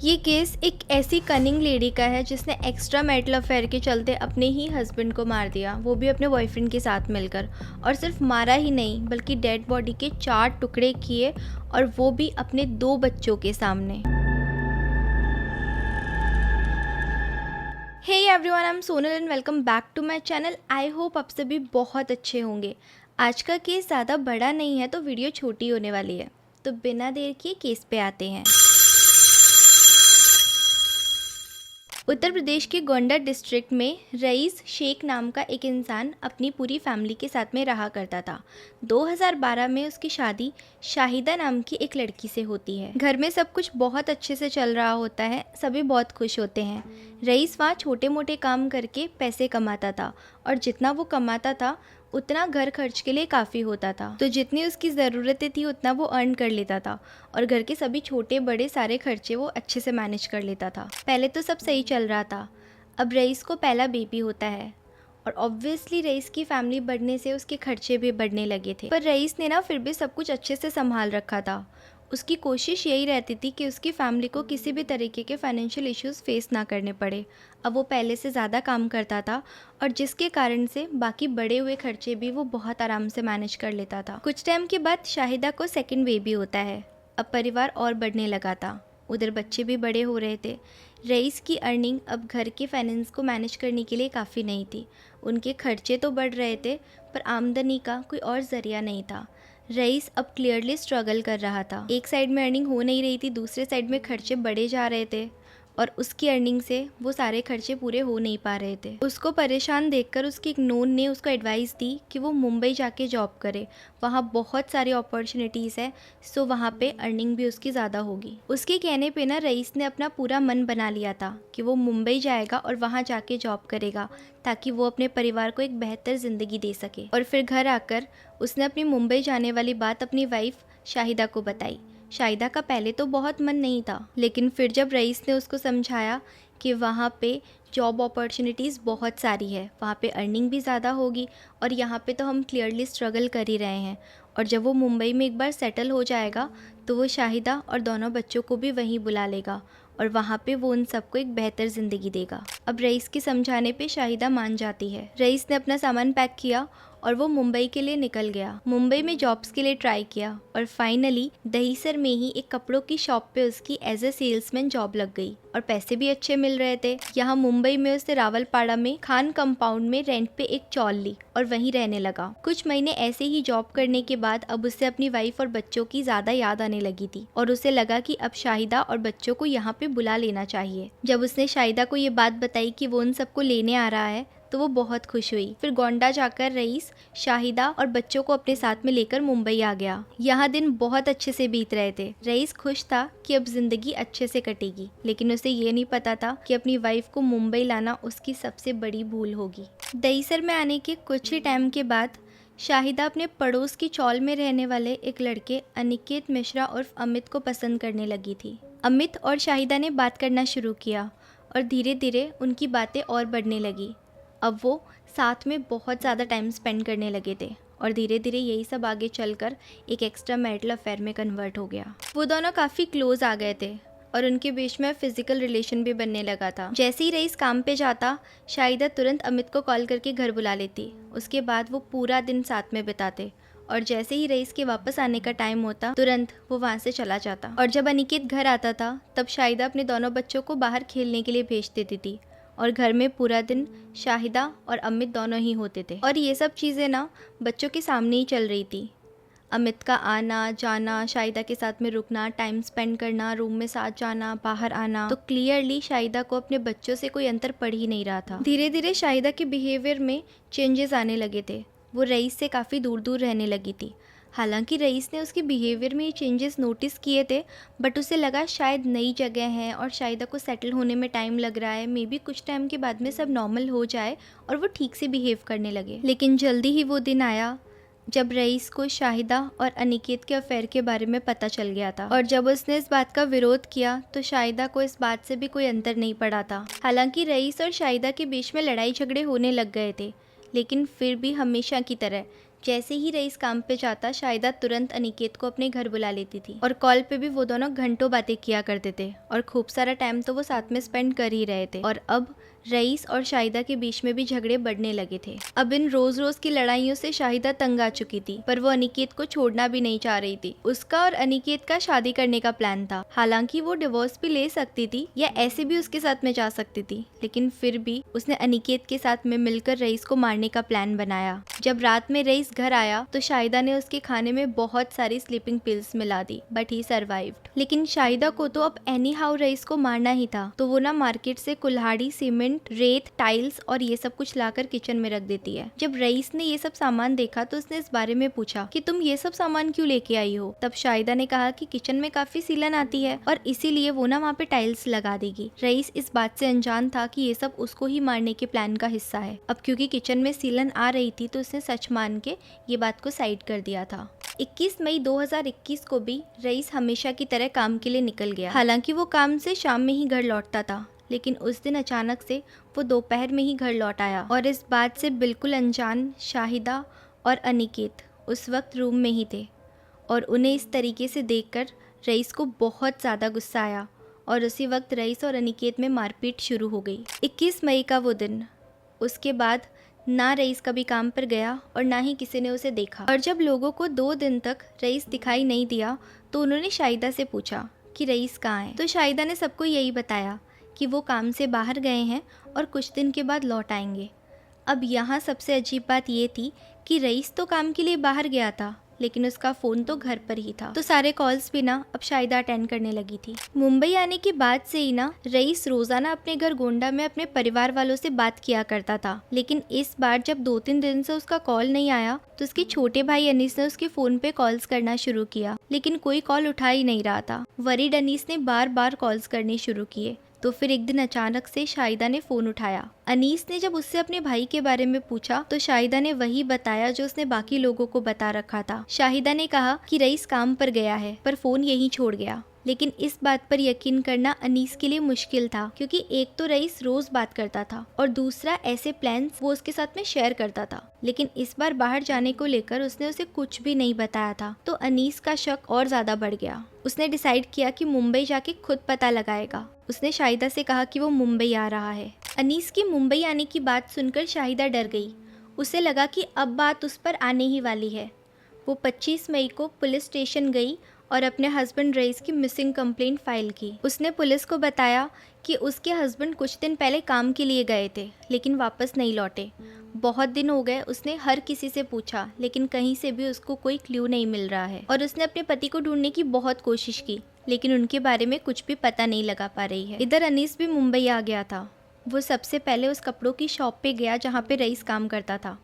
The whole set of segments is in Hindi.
ये केस एक ऐसी कनिंग लेडी का है जिसने एक्स्ट्रा मैरिटल अफेयर के चलते अपने ही हस्बैंड को मार दिया, वो भी अपने बॉयफ्रेंड के साथ मिलकर। और सिर्फ मारा ही नहीं बल्कि डेड बॉडी के 4 टुकड़े किए, और वो भी अपने 2 बच्चों के सामने। Hey everyone, I am Sonal and welcome back to my channel. I hope आप सभी बहुत अच्छे होंगे। आज का केस ज़्यादा बड़ा नहीं है तो वीडियो छोटी होने वाली है, तो बिना देर किए केस पे आते हैं। उत्तर प्रदेश के गोंडा डिस्ट्रिक्ट में रईस शेख नाम का एक इंसान अपनी पूरी फैमिली के साथ में रहा करता था। 2012 में उसकी शादी शाहिदा नाम की एक लड़की से होती है। घर में सब कुछ बहुत अच्छे से चल रहा होता है, सभी बहुत खुश होते हैं। रईस वहाँ छोटे मोटे काम करके पैसे कमाता था, और जितना वो कमाता था उतना घर खर्च के लिए काफ़ी होता था। तो जितनी उसकी ज़रूरतें थी उतना वो अर्न कर लेता था, और घर के सभी छोटे बड़े सारे खर्चे वो अच्छे से मैनेज कर लेता था। पहले तो सब सही चल रहा था। अब रईस को पहला बेबी होता है, और ऑब्वियसली रईस की फैमिली बढ़ने से उसके खर्चे भी बढ़ने लगे थे। पर रईस ने फिर भी सब कुछ अच्छे से संभाल रखा था। उसकी कोशिश यही रहती थी कि उसकी फैमिली को किसी भी तरीके के फाइनेंशियल इश्यूज़ फेस ना करने पड़े। अब वो पहले से ज़्यादा काम करता था, और जिसके कारण से बाकी बड़े हुए खर्चे भी वो बहुत आराम से मैनेज कर लेता था। कुछ टाइम के बाद शाहिदा को सेकंड बेबी होता है। अब परिवार और बढ़ने लगा था, उधर बच्चे भी बड़े हो रहे थे। रईस की अर्निंग अब घर के फाइनेंस को मैनेज करने के लिए काफ़ी नहीं थी। उनके खर्चे तो बढ़ रहे थे, पर आमदनी का कोई और ज़रिया नहीं था। रईस अब क्लियरली स्ट्रगल कर रहा था। एक साइड में अर्निंग हो नहीं रही थी, दूसरे साइड में खर्चे बढ़े जा रहे थे, और उसकी अर्निंग से वो सारे खर्चे पूरे हो नहीं पा रहे थे। उसको परेशान देखकर उसकी एक नोन ने उसको एडवाइस दी कि वो मुंबई जाके जॉब करे, वहाँ बहुत सारी अपॉर्चुनिटीज़ है, सो वहाँ पे अर्निंग भी उसकी ज़्यादा होगी। उसके कहने पे रईस ने अपना पूरा मन बना लिया था कि वो मुंबई जाएगा और वहाँ जाके जॉब करेगा, ताकि वो अपने परिवार को एक बेहतर ज़िंदगी दे सके। और फिर घर आकर उसने अपनी मुंबई जाने वाली बात अपनी वाइफ शाहिदा को बताई। शाहिदा का पहले तो बहुत मन नहीं था, लेकिन फिर जब रईस ने उसको समझाया कि वहाँ पे जॉब अपॉर्चुनिटीज़ बहुत सारी है, वहाँ पे अर्निंग भी ज़्यादा होगी, और यहाँ पे तो हम क्लियरली स्ट्रगल कर ही रहे हैं, और जब वो मुंबई में एक बार सेटल हो जाएगा तो वो शाहिदा और दोनों बच्चों को भी वहीं बुला लेगा, और वहाँ पे वो उन सबको एक बेहतर ज़िंदगी देगा। अब रईस के समझाने पे शाहिदा मान जाती है। रईस ने अपना सामान पैक किया और वो मुंबई के लिए निकल गया। मुंबई में जॉब्स के लिए ट्राई किया, और फाइनली दहीसर में ही एक कपड़ों की शॉप पे उसकी एज ए सेल्समैन जॉब लग गई, और पैसे भी अच्छे मिल रहे थे। यहाँ मुंबई में उसने रावलपाड़ा में खान कंपाउंड में रेंट पे एक चॉल ली और वहीं रहने लगा। कुछ महीने ऐसे ही जॉब करने के बाद अब उससे अपनी वाइफ और बच्चों की ज़्यादा याद आने लगी थी, और उसे लगा कि अब शाहिदा और बच्चों को यहाँ पे बुला लेना चाहिए। जब उसने शाहिदा को ये बात बताई कि वो उन सबको लेने आ रहा है, तो वो बहुत खुश हुई। फिर गोंडा जाकर रईस शाहिदा और बच्चों को अपने साथ में लेकर मुंबई आ गया। यहाँ दिन बहुत अच्छे से बीत रहे थे। रईस खुश था कि अब जिंदगी अच्छे से कटेगी, लेकिन उसे ये नहीं पता था कि अपनी वाइफ को मुंबई लाना उसकी सबसे बड़ी भूल होगी। दहीसर में आने के कुछ ही टाइम के बाद शाहिदा अपने पड़ोस की चौल में रहने वाले एक लड़के अनिकेत मिश्रा उर्फ अमित को पसंद करने लगी थी। अमित और शाहिदा ने बात करना शुरू किया, और धीरे धीरे उनकी बातें और बढ़ने लगी। अब वो साथ में बहुत ज़्यादा टाइम स्पेंड करने लगे थे, और धीरे धीरे यही सब आगे चलकर एक एक्स्ट्रा मैरिटल अफेयर में कन्वर्ट हो गया। वो दोनों काफ़ी क्लोज आ गए थे, और उनके बीच में फिजिकल रिलेशन भी बनने लगा था। जैसे ही रईस काम पे जाता, शाहिदा तुरंत अमित को कॉल करके घर बुला लेती। उसके बाद वो पूरा दिन साथ में बिताते, और जैसे ही रईस के वापस आने का टाइम होता तुरंत वो वहाँ से चला जाता। और जब अनिकेत घर आता था तब शाहिदा अपने दोनों बच्चों को बाहर खेलने के लिए भेज देती थी, और घर में पूरा दिन शाहिदा और अमित दोनों ही होते थे। और ये सब चीज़ें बच्चों के सामने ही चल रही थी। अमित का आना जाना, शाहिदा के साथ में रुकना, टाइम स्पेंड करना, रूम में साथ जाना, बाहर आना, तो क्लियरली शाहिदा को अपने बच्चों से कोई अंतर पड़ ही नहीं रहा था। धीरे धीरे शाहिदा के बिहेवियर में चेंजेस आने लगे थे। वो रईस से काफ़ी दूर दूर रहने लगी थी। हालांकि रईस ने उसके बिहेवियर में ये चेंजेस नोटिस किए थे, बट उसे लगा शायद नई जगह है और शाहिदा को सेटल होने में टाइम लग रहा है, मे बी कुछ टाइम के बाद में सब नॉर्मल हो जाए और वो ठीक से बिहेव करने लगे। लेकिन जल्दी ही वो दिन आया जब रईस को शाहिदा और अनिकेत के अफेयर के बारे में पता चल गया था, और जब उसने इस बात का विरोध किया तो शाहिदा को इस बात से भी कोई अंतर नहीं पड़ा था। हालांकि रईस और शाहिदा के बीच में लड़ाई झगड़े होने लग गए थे, लेकिन फिर भी हमेशा की तरह जैसे ही रईस काम पे जाता, शाहिदा तुरंत अनिकेत को अपने घर बुला लेती थी और कॉल पे भी वो दोनों घंटों बातें किया करते थे और खूब सारा टाइम तो वो साथ में स्पेंड कर ही रहे थे। और अब रईस और शाहिदा के बीच में भी झगड़े बढ़ने लगे थे। अब इन रोज रोज की लड़ाइयों से शाहिदा तंग आ चुकी थी, पर वो अनिकेत को छोड़ना भी नहीं चाह रही थी। उसका और अनिकेत का शादी करने का प्लान था। हालांकि वो डिवोर्स भी ले सकती थी या ऐसे भी उसके साथ में जा सकती थी, लेकिन फिर भी उसने अनिकेत के साथ में मिलकर रईस को मारने का प्लान बनाया। जब रात में रईस घर आया तो शाहिदा ने उसके खाने में बहुत सारी स्लीपिंग पिल्स मिला दी, बट ही सर्वाइव्ड। लेकिन शाहिदा को तो अब एनी हाउ रईस को मारना ही था, तो वो ना मार्केट से कुल्हाड़ी, सीमेंट, रेत, टाइल्स और ये सब कुछ लाकर किचन में रख देती है। जब रईस ने ये सब सामान देखा तो उसने इस बारे में पूछा कि तुम ये सब सामान क्यों लेके आई हो। तब शाहिदा ने कहा कि किचन में काफी सीलन आती है और इसीलिए वो ना वहाँ पे टाइल्स लगा देगी। रईस इस बात से अनजान था कि ये सब उसको ही मारने के प्लान का हिस्सा है। अब क्योंकि किचन में सीलन आ रही थी तो उसने सच मान के ये बात को साइड कर दिया था। 21 मई 2021 को भी रईस हमेशा की तरह काम के लिए निकल गया। हालांकि वो काम से शाम में ही घर लौटता था, लेकिन उस दिन अचानक से वो दोपहर में ही घर लौट आया और इस बात से बिल्कुल अनजान शाहिदा और अनिकेत उस वक्त रूम में ही थे और उन्हें इस तरीके से देखकर रईस को बहुत ज़्यादा गुस्सा आया और उसी वक्त रईस और अनिकेत में मारपीट शुरू हो गई। 21 मई का वो दिन, उसके बाद ना रईस कभी काम पर गया और ना ही किसी ने उसे देखा। और जब लोगों को 2 दिन तक रईस दिखाई नहीं दिया तो उन्होंने शाहिदा से पूछा कि रईस कहाँ है। तो शाहिदा ने सबको यही बताया कि वो काम से बाहर गए हैं और कुछ दिन के बाद लौट आएंगे। अब यहाँ सबसे अजीब बात ये थी कि रईस तो काम के लिए बाहर गया था, लेकिन उसका फ़ोन तो घर पर ही था, तो सारे कॉल्स भी ना अब शाहिदा अटेंड करने लगी थी। मुंबई आने के बाद से ही ना रईस रोज़ाना अपने घर गोंडा में अपने परिवार वालों से बात किया करता था, लेकिन इस बार जब 2-3 दिन से उसका कॉल नहीं आया तो उसके छोटे भाई अनीस ने उसके फ़ोन पे कॉल्स करना शुरू किया, लेकिन कोई कॉल उठा ही नहीं रहा था। वरीड अनीस ने बार बार कॉल्स करने शुरू किए, तो फिर एक दिन अचानक से शाहिदा ने फ़ोन उठाया। अनीस ने जब उससे अपने भाई के बारे में पूछा तो शाहिदा ने वही बताया जो उसने बाकी लोगों को बता रखा था। शाहिदा ने कहा कि रईस काम पर गया है पर फ़ोन यहीं छोड़ गया, लेकिन इस बात पर यकीन करना अनीस के लिए मुश्किल था, क्योंकि एक तो रईस रोज बात करता था और दूसरा ऐसे प्लान्स वो उसके साथ में शेयर करता था, लेकिन इस बार बाहर जाने को लेकर उसने उसे कुछ भी नहीं बताया था। तो अनीस का शक और ज्यादा बढ़ गया। उसने डिसाइड किया कि मुंबई जाके खुद पता लगाएगा। उसने शाहिदा से कहा कि वो मुंबई आ रहा है। अनीस की मुंबई आने की बात सुनकर शाहिदा डर गई। उसे लगा कि अब बात उस पर आने ही वाली है। वो 25 मई को पुलिस स्टेशन गई और अपने हस्बैंड रईस की मिसिंग कंप्लेंट फाइल की। उसने पुलिस को बताया कि उसके हस्बैंड कुछ दिन पहले काम के लिए गए थे, लेकिन वापस नहीं लौटे। बहुत दिन हो गए, उसने हर किसी से पूछा, लेकिन कहीं से भी उसको कोई क्लू नहीं मिल रहा है। और उसने अपने पति को ढूंढने की बहुत कोशिश की, लेकिन उनके बारे में कुछ भी पता नहीं लगा पा रही है। इधर अनीस भी मुंबई आ गया था। वो सबसे पहले उस कपड़ों की शॉप पे गया जहाँ पे रईस काम करता था।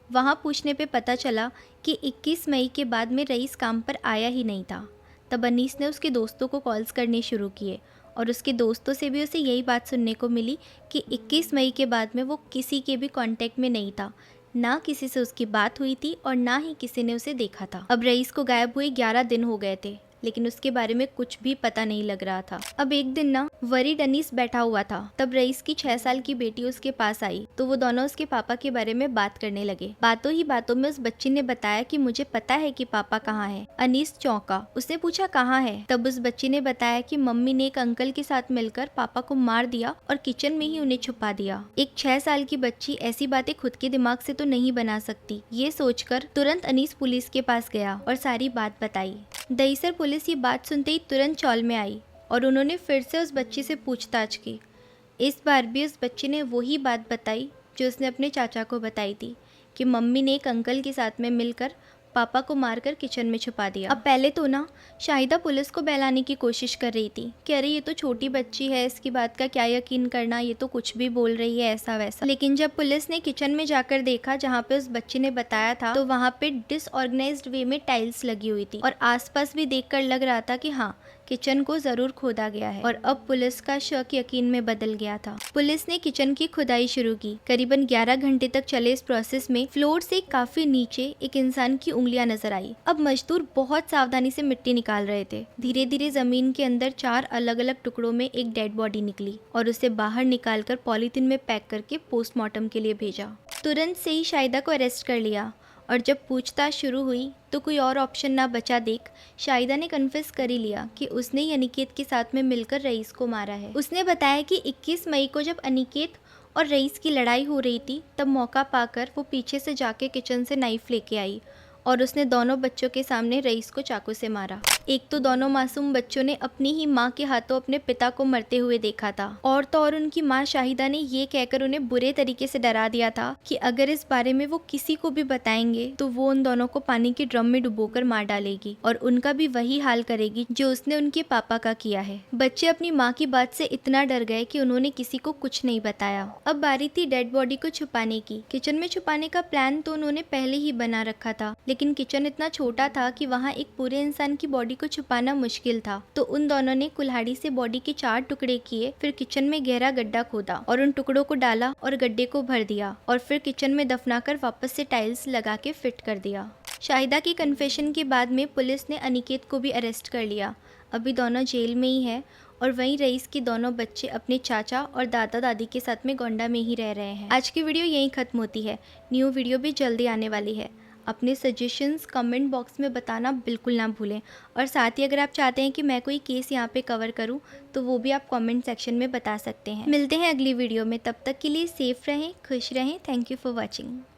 वहाँ पूछने पे पता चला कि 21 मई के बाद में रईस काम पर आया ही नहीं था। तब अनीस ने उसके दोस्तों को कॉल्स करने शुरू किए और उसके दोस्तों से भी उसे यही बात सुनने को मिली कि 21 मई के बाद में वो किसी के भी कांटेक्ट में नहीं था, ना किसी से उसकी बात हुई थी और ना ही किसी ने उसे देखा था। अब रईस को गायब हुए 11 दिन हो गए थे, लेकिन उसके बारे में कुछ भी पता नहीं लग रहा था। अब एक दिन ना वरीड अनीस बैठा हुआ था, तब रईस की 6 साल की बेटी उसके पास आई, तो वो दोनों उसके पापा के बारे में बात करने लगे। बातों ही बातों में उस बच्ची ने बताया कि मुझे पता है कि पापा कहाँ है। अनीस चौंका। उसने पूछा कहाँ है, तब उस बच्ची ने बताया कि मम्मी ने एक अंकल के साथ मिलकर पापा को मार दिया और किचन में ही उन्हें छुपा दिया। एक 6 साल की बच्ची ऐसी बातें खुद के दिमाग से तो नहीं बना सकती। ये सोचकर तुरंत अनीस पुलिस के पास गया और सारी बात बताई। दहीसर पुलिस ये बात सुनते ही तुरंत चौल में आई और उन्होंने फिर से उस बच्ची से पूछताछ की। इस बार भी उस बच्ची ने वही बात बताई जो उसने अपने चाचा को बताई थी कि मम्मी ने एक अंकल के साथ में मिलकर पापा को मारकर किचन में छुपा दिया। अब पहले तो ना शाहिदा पुलिस को बहलाने की कोशिश कर रही थी कि अरे ये तो छोटी बच्ची है, इसकी बात का क्या यकीन करना, ये तो कुछ भी बोल रही है ऐसा वैसा। लेकिन जब पुलिस ने किचन में जाकर देखा जहाँ पे उस बच्ची ने बताया था, तो वहाँ पे डिसऑर्गेनाइज्ड वे में टाइल्स लगी हुई थी और आसपास भी देखकर लग रहा था कि हाँ, किचन को जरूर खोदा गया है। और अब पुलिस का शक यकीन में बदल गया था। पुलिस ने किचन की खुदाई शुरू की। करीबन 11 घंटे तक चले इस प्रोसेस में फ्लोर से काफी नीचे एक इंसान की उंगलियां नजर आई। अब मजदूर बहुत सावधानी से मिट्टी निकाल रहे थे। धीरे धीरे जमीन के अंदर 4 अलग अलग टुकड़ों में एक डेड बॉडी निकली और उसे बाहर निकालकर पॉलीथीन में पैक करके पोस्टमार्टम के लिए भेजा। तुरंत से ही शाहिदा को अरेस्ट कर लिया और जब पूछताछ शुरू हुई तो कोई और ऑप्शन ना बचा देख शाहिदा ने कन्फेस कर ही लिया कि उसने ही अनिकेत के साथ में मिलकर रईस को मारा है। उसने बताया कि 21 मई को जब अनिकेत और रईस की लड़ाई हो रही थी तब मौका पाकर वो पीछे से जाके किचन से नाइफ लेके आई और उसने दोनों बच्चों के सामने रईस को चाकू से मारा। एक तो दोनों मासूम बच्चों ने अपनी ही माँ के हाथों अपने पिता को मरते हुए देखा था और तो और उनकी माँ शाहिदा ने ये कहकर उन्हें बुरे तरीके से डरा दिया था कि अगर इस बारे में वो किसी को भी बताएंगे तो वो उन दोनों को पानी के ड्रम में डुबोकर मार डालेगी और उनका भी वही हाल करेगी जो उसने उनके पापा का किया है। बच्चे अपनी माँ की बात से इतना डर गए कि उन्होंने किसी को कुछ नहीं बताया। अब बारी थी डेड बॉडी को छुपाने की। किचन में छुपाने का प्लान तो उन्होंने पहले ही बना रखा था, लेकिन किचन इतना छोटा था कि वहाँ एक पूरे इंसान की बॉडी को छुपाना मुश्किल था। तो उन दोनों ने कुल्हाड़ी से बॉडी के 4 टुकड़े किए, फिर किचन में गहरा गड्ढा खोदा और उन टुकड़ों को डाला और गड्ढे को भर दिया और फिर किचन में दफनाकर वापस से टाइल्स लगा के फिट कर दिया। शाहिदा की कन्फेशन के बाद में पुलिस ने अनिकेत को भी अरेस्ट कर लिया। अभी दोनों जेल में ही है और वहीं रईस के दोनों बच्चे अपने चाचा और दादा दादी के साथ में गोंडा में ही रह रहे हैं। आज की वीडियो यहीं खत्म होती है। न्यू वीडियो भी जल्दी आने वाली है। अपने सजेशंस कमेंट बॉक्स में बताना बिल्कुल ना भूलें और साथ ही अगर आप चाहते हैं कि मैं कोई केस यहाँ पे कवर करूँ तो वो भी आप कमेंट सेक्शन में बता सकते हैं। मिलते हैं अगली वीडियो में, तब तक के लिए सेफ रहें, खुश रहें। Thank you for watching.